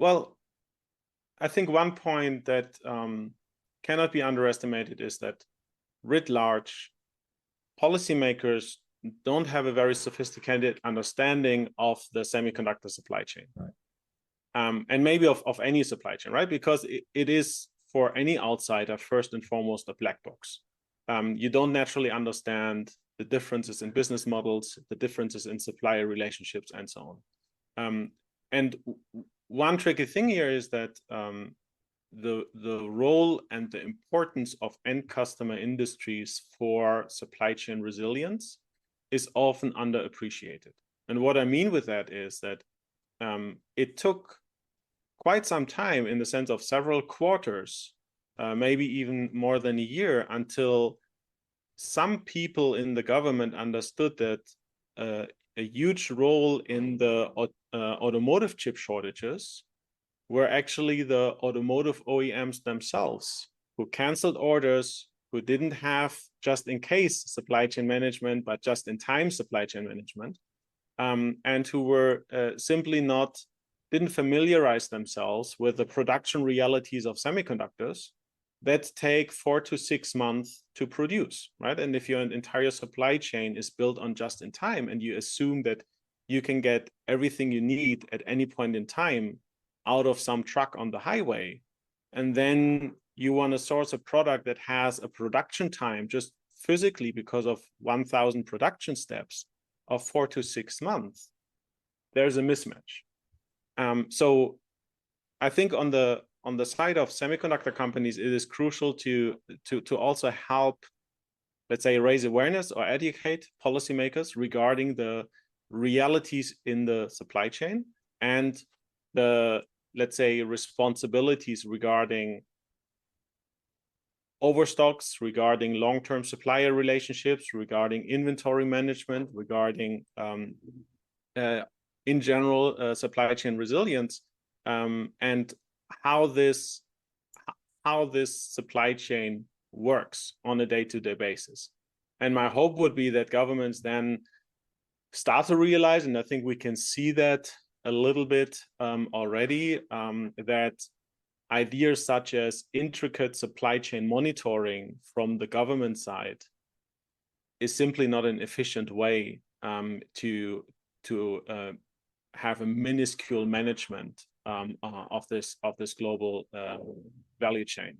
Well, I think one point that cannot be underestimated is that writ large, policymakers don't have a very sophisticated understanding of the semiconductor supply chain. Right. And maybe of any supply chain, right? Because it is, for any outsider, first and foremost, a black box. You don't naturally understand the differences in business models, the differences in supplier relationships, and so on. And one tricky thing here is that the role and the importance of end customer industries for supply chain resilience is often underappreciated. And what I mean with that is that it took quite some time, in the sense of several quarters, maybe even more than a year, until some people in the government understood that a huge role in the automotive chip shortages were actually the automotive OEMs themselves, who canceled orders, who didn't have just-in-case supply chain management, but just-in-time supply chain management, and who were simply didn't familiarize themselves with the production realities of semiconductors that take 4 to 6 months to produce, right? And if your entire supply chain is built on just-in-time, and you assume that you can get everything you need at any point in time out of some truck on the highway, and then you want to source a product that has a production time, just physically because of 1,000 production steps, of 4 to 6 months, there's a mismatch. So I think on the side of semiconductor companies, it is crucial to also help, let's say, raise awareness or educate policymakers regarding the realities in the supply chain and the, let's say, responsibilities regarding overstocks, regarding long-term supplier relationships, regarding inventory management, regarding in general supply chain resilience, and how this supply chain works on a day-to-day basis. And my hope would be that governments then start to realize, and I think we can see that a little bit already, that ideas such as intricate supply chain monitoring from the government side is simply not an efficient way to have a minuscule management of this global value chain.